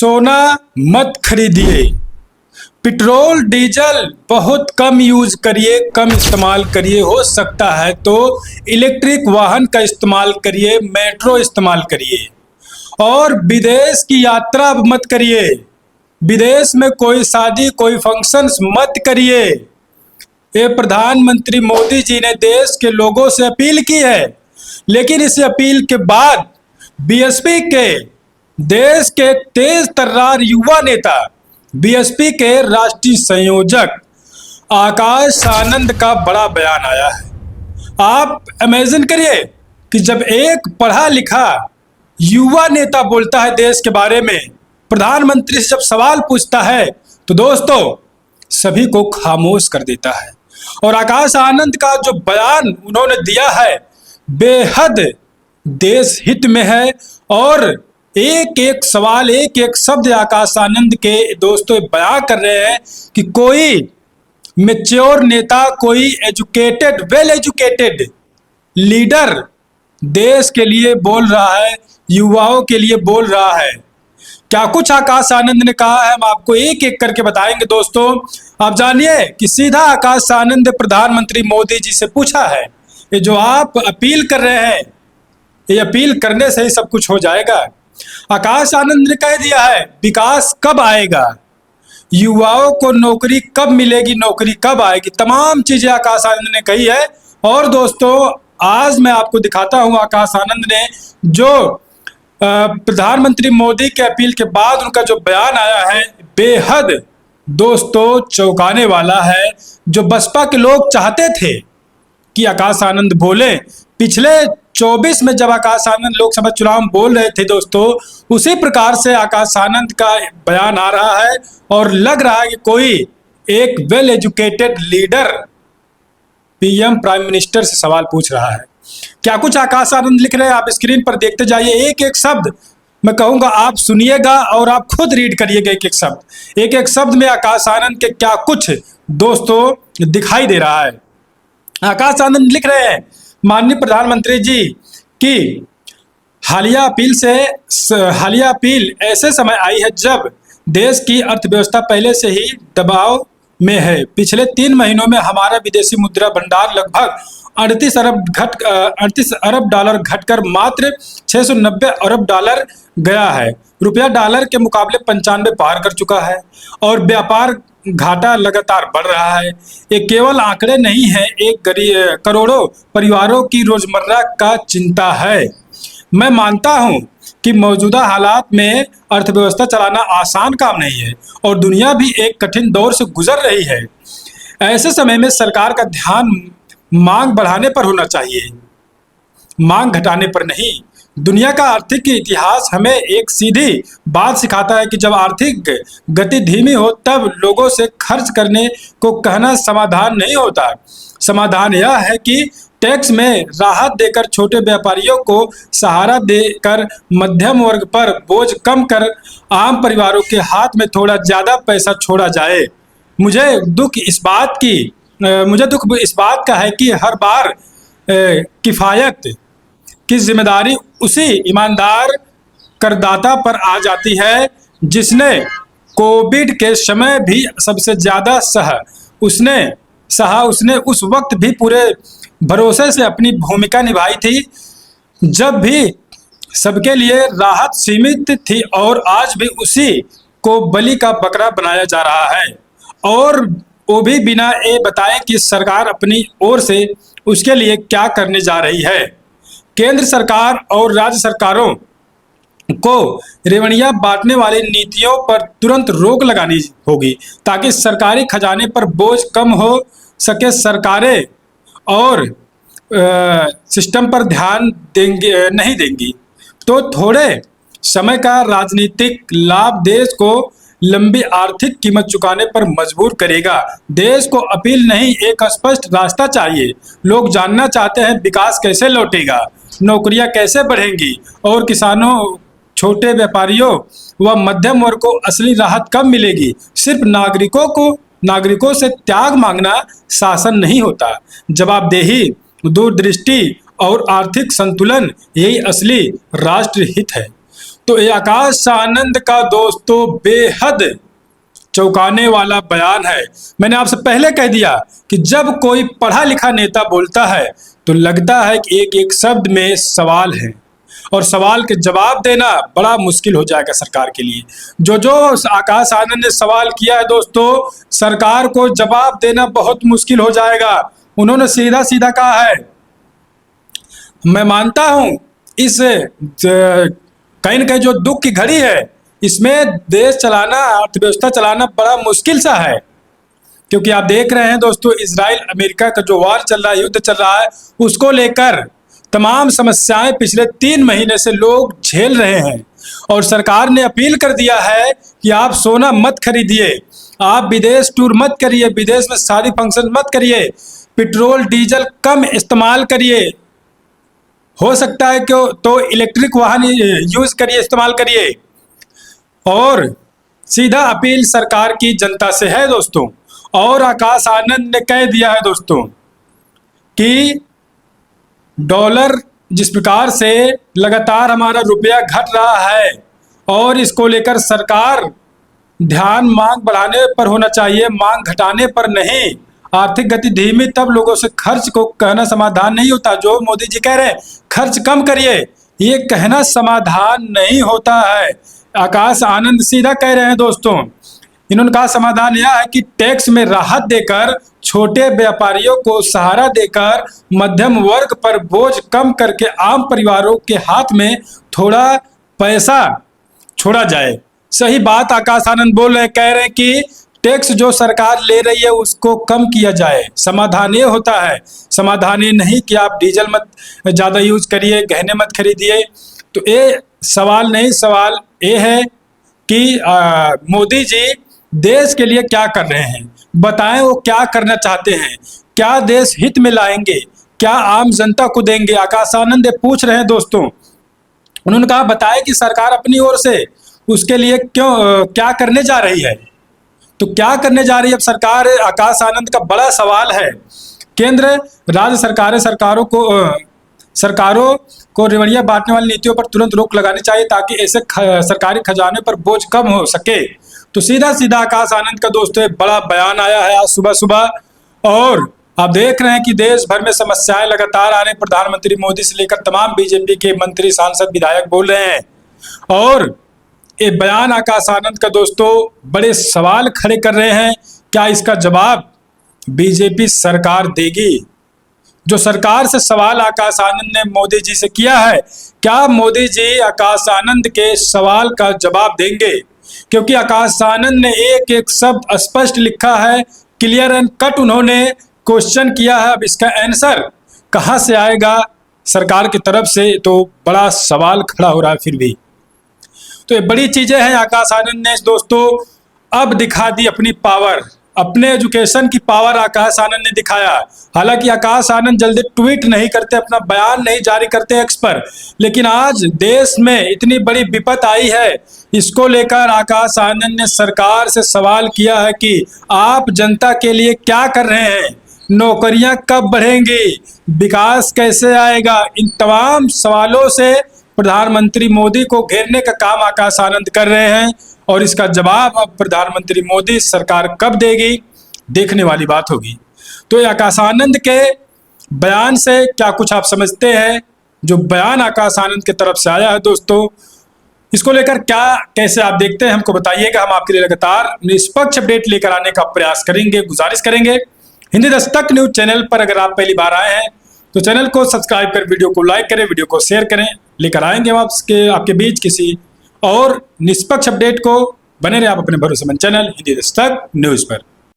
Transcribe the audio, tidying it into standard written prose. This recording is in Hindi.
सोना मत खरीदिए। पेट्रोल डीजल बहुत कम यूज करिए, कम इस्तेमाल करिए। हो सकता है तो इलेक्ट्रिक वाहन का इस्तेमाल करिए, मेट्रो इस्तेमाल करिए। और विदेश की यात्रा मत करिए। विदेश में कोई शादी कोई फंक्शंस मत करिए। ये प्रधानमंत्री मोदी जी ने देश के लोगों से अपील की है, लेकिन इस अपील के बाद बीएसपी के देश के तेज तर्रार युवा नेता, बीएसपी के राष्ट्रीय संयोजक आकाश आनंद का बड़ा बयान आया है। आप इमेजिन करिए कि जब एक पढ़ा लिखा युवा नेता बोलता है देश के बारे में, प्रधानमंत्री से जब सवाल पूछता है तो दोस्तों सभी को खामोश कर देता है। और आकाश आनंद का जो बयान उन्होंने दिया है बेहद देश हित में है। और एक एक सवाल, एक एक शब्द आकाश आनंद के दोस्तों बयान कर रहे हैं कि कोई मैच्योर नेता, कोई एजुकेटेड, वेल एजुकेटेड लीडर देश के लिए बोल रहा है, युवाओं के लिए बोल रहा है। क्या कुछ आकाश आनंद ने कहा है, हम आपको एक एक करके बताएंगे दोस्तों। आप जानिए कि सीधा आकाश आनंद ने प्रधानमंत्री मोदी जी से पूछा है, ये जो आप अपील कर रहे हैं, ये अपील करने से ही सब कुछ हो जाएगा। आकाश आनंद ने कह दिया है विकास कब आएगा, युवाओं को नौकरी कब मिलेगी, नौकरी कब आएगी, तमाम चीजें आकाश आनंद ने कही है। और दोस्तों आज मैं आपको दिखाता हूं आकाश आनंद ने जो प्रधानमंत्री मोदी के अपील के बाद उनका जो बयान आया है, बेहद दोस्तों चौंकाने वाला है। जो बसपा के लोग चाहते थे कि आकाश आनंद बोले, पिछले 24 में जब आकाश आनंद लोकसभा चुनाव में बोल रहे थे दोस्तों, उसी प्रकार से आकाश आनंद का बयान आ रहा है। और लग रहा है कि कोई एक well educated leader PM prime minister से सवाल पूछ रहा है। क्या कुछ आकाश आनंद लिख रहे हैं, आप स्क्रीन पर देखते जाइए। एक एक शब्द मैं कहूंगा, आप सुनिएगा और आप खुद रीड करिएगा एक एक शब्द। एक एक शब्द में आकाश आनंद के क्या कुछ दोस्तों दिखाई दे रहा है। आकाश आनंद लिख रहे हैं माननीय प्रधानमंत्री जी की हालिया अपील ऐसे समय आई है जब देश की अर्थव्यवस्था पहले से ही दबाव में है। पिछले 3 महीनों में हमारा विदेशी मुद्रा भंडार लगभग 38 अरब डॉलर घटकर मात्र 690 अरब डॉलर गया है। रुपया डॉलर के मुकाबले 95 पार कर चुका है और व्यापार घाटा लगातार बढ़ रहा है। ये केवल आंकड़े नहीं है, एक करोड़ों परिवारों की रोजमर्रा का चिंता है। मैं मानता हूं कि मौजूदा हालात में अर्थव्यवस्था चलाना आसान काम नहीं है और दुनिया भी एक कठिन दौर से गुजर रही है। ऐसे समय में सरकार का ध्यान मांग बढ़ाने पर होना चाहिए, मांग घटाने पर नहीं। दुनिया का आर्थिक इतिहास हमें एक सीधी बात सिखाता है कि जब आर्थिक गति धीमी हो तब लोगों से खर्च करने को कहना समाधान नहीं होता। समाधान यह है कि टैक्स में राहत देकर, छोटे व्यापारियों को सहारा देकर, मध्यम वर्ग पर बोझ कम कर आम परिवारों के हाथ में थोड़ा ज्यादा पैसा छोड़ा जाए। मुझे दुख इस बात का है कि हर बार किफायत की जिम्मेदारी उसी ईमानदार करदाता पर आ जाती है जिसने कोविड के समय भी सबसे ज्यादा उसने उस वक्त भी पूरे भरोसे से अपनी भूमिका निभाई थी जब भी सबके लिए राहत सीमित थी, और आज भी उसी को बलि का बकरा बनाया जा रहा है, और वो भी बिना ये बताए कि सरकार अपनी ओर से उसके लिए क्या करने जा रही है। केंद्र सरकार और राज्य सरकारों को रेवड़ियां बांटने वाली नीतियों पर तुरंत रोक लगानी होगी ताकि सरकारी खजाने पर बोझ कम हो सके। सरकारें और सिस्टम पर ध्यान नहीं देंगी तो थोड़े समय का राजनीतिक लाभ देश को लंबी आर्थिक कीमत चुकाने पर मजबूर करेगा। देश को अपील नहीं, एक स्पष्ट रास्ता चाहिए। लोग जानना चाहते हैं विकास कैसे लौटेगा, नौकरियां कैसे बढ़ेंगी और किसानों, छोटे व्यापारियों व मध्यम वर्ग को असली राहत कब मिलेगी। सिर्फ नागरिकों से त्याग मांगना शासन नहीं होता। जवाबदेही, दूरदृष्टि और आर्थिक संतुलन यही असली राष्ट्र हित है। तो ये आकाश आनंद का दोस्तों बेहद चौंकाने वाला बयान है। मैंने आपसे पहले कह दिया कि जब कोई पढ़ा लिखा नेता बोलता है तो लगता है कि एक एक शब्द में सवाल है और सवाल के जवाब देना बड़ा मुश्किल हो जाएगा सरकार के लिए। जो आकाश आनंद ने सवाल किया है दोस्तों, सरकार को जवाब देना बहुत मुश्किल हो जाएगा। उन्होंने सीधा सीधा कहा है, मैं मानता हूं इस कहीं न कहीं जो दुख की घड़ी है इसमें देश चलाना, अर्थव्यवस्था चलाना बड़ा मुश्किल सा है, क्योंकि आप देख रहे हैं दोस्तों इजराइल अमेरिका का जो वार चल रहा है, युद्ध चल रहा है, उसको लेकर तमाम समस्याएं पिछले 3 महीने से लोग झेल रहे हैं। और सरकार ने अपील कर दिया है कि आप सोना मत खरीदिए, आप विदेश टूर मत करिए, विदेश में शादी फंक्शन मत करिए, पेट्रोल डीजल कम इस्तेमाल करिए, हो सकता है कि तो इलेक्ट्रिक वाहन यूज करिए, इस्तेमाल करिए। और सीधा अपील सरकार की जनता से है दोस्तों। और आकाश आनंद ने कह दिया है दोस्तों कि डॉलर जिस प्रकार से लगातार हमारा रुपया घट रहा है और इसको लेकर सरकार ध्यान मांग बढ़ाने पर होना चाहिए, मांग घटाने पर नहीं। आर्थिक गति धीमी तब लोगों से खर्च को कहना समाधान नहीं होता। जो मोदी जी कह रहे हैं खर्च कम करिए, ये कहना समाधान नहीं होता है। आकाश आनंद सीधा कह रहे हैं दोस्तों। इन्होंने कहा समाधान यह है कि टैक्स में राहत देकर, छोटे व्यापारियों को सहारा देकर, मध्यम वर्ग पर बोझ कम करके आम परिवारों के हाथ में थोड़ा पैसा छोड़ा जाए। सही बात आकाश आनंद बोल रहे, कह रहे हैं कि टैक्स जो सरकार ले रही है उसको कम किया जाए। समाधान ये होता है, समाधान ये नहीं कि आप डीजल मत ज़्यादा यूज करिए, गहने मत खरीदिए। तो ये सवाल नहीं, सवाल ये है कि मोदी जी देश के लिए क्या कर रहे हैं, बताएं वो क्या करना चाहते हैं, क्या देश हित में लाएंगे, क्या आम जनता को देंगे। आकाश आनंद पूछ रहे हैं दोस्तों। उन्होंने कहा बताएं कि सरकार अपनी ओर से उसके लिए क्या करने जा रही है। तो क्या करने जा रही है अब सरकार, आकाश आनंद का बड़ा सवाल है। केंद्र राज्य सरकारों को रेवड़ियां बांटने वाली नीतियों पर तुरंत रोक लगानी चाहिए ताकि ऐसे सरकारी खजाने पर बोझ कम हो सके। तो सीधा सीधा आकाश आनंद का दोस्तों बड़ा बयान आया है आज सुबह सुबह। और आप देख रहे हैं कि देश भर में समस्याएं लगातार आ रही। प्रधानमंत्री मोदी से लेकर तमाम बीजेपी के मंत्री, सांसद, विधायक बोल रहे हैं। और ये बयान आकाश आनंद का दोस्तों बड़े सवाल खड़े कर रहे हैं। क्या इसका जवाब बीजेपी सरकार देगी? जो सरकार से सवाल आकाश आनंद ने मोदी जी से किया है, क्या मोदी जी आकाश आनंद के सवाल का जवाब देंगे? क्योंकि आकाश आनंद ने एक एक शब्द स्पष्ट लिखा है, क्लियर एंड कट उन्होंने क्वेश्चन किया है। अब इसका आंसर कहां से आएगा सरकार की तरफ से, तो बड़ा सवाल खड़ा हो रहा है। फिर भी तो ये बड़ी चीजें हैं। आकाश आनंद ने दोस्तों अब दिखा दी अपनी पावर, अपने एजुकेशन की पावर आकाश आनंद ने दिखाया। हालांकि आकाश आनंद जल्दी ट्वीट नहीं करते, अपना बयान नहीं जारी करते एक्स पर, लेकिन आज देश में इतनी बड़ी विपत आई है, इसको लेकर आकाश आनंद ने सरकार से सवाल किया है कि आप जनता के लिए क्या कर रहे हैं, नौकरियां कब बढ़ेंगी, विकास कैसे आएगा। इन तमाम सवालों से प्रधानमंत्री मोदी को घेरने का काम आकाश आनंद कर रहे हैं। और इसका जवाब अब प्रधानमंत्री मोदी सरकार कब देगी, देखने वाली बात होगी। तो आकाश आनंद के बयान से क्या कुछ आप समझते हैं? जो बयान आकाश आनंद की तरफ से आया है दोस्तों, इसको लेकर क्या कैसे आप देखते हैं, हमको बताइएगा। हम आपके लिए लगातार निष्पक्ष अपडेट लेकर आने का प्रयास करेंगे, गुजारिश करेंगे। हिंदी दस्तक न्यूज चैनल पर अगर आप पहली बार आए हैं तो चैनल को सब्सक्राइब कर वीडियो को लाइक करें, वीडियो को शेयर करें। लेकर आएंगे हम आपके बीच किसी और निष्पक्ष अपडेट को। बने रहे आप अपने भरोसेमंद चैनल हिंदी दस्तक न्यूज पर।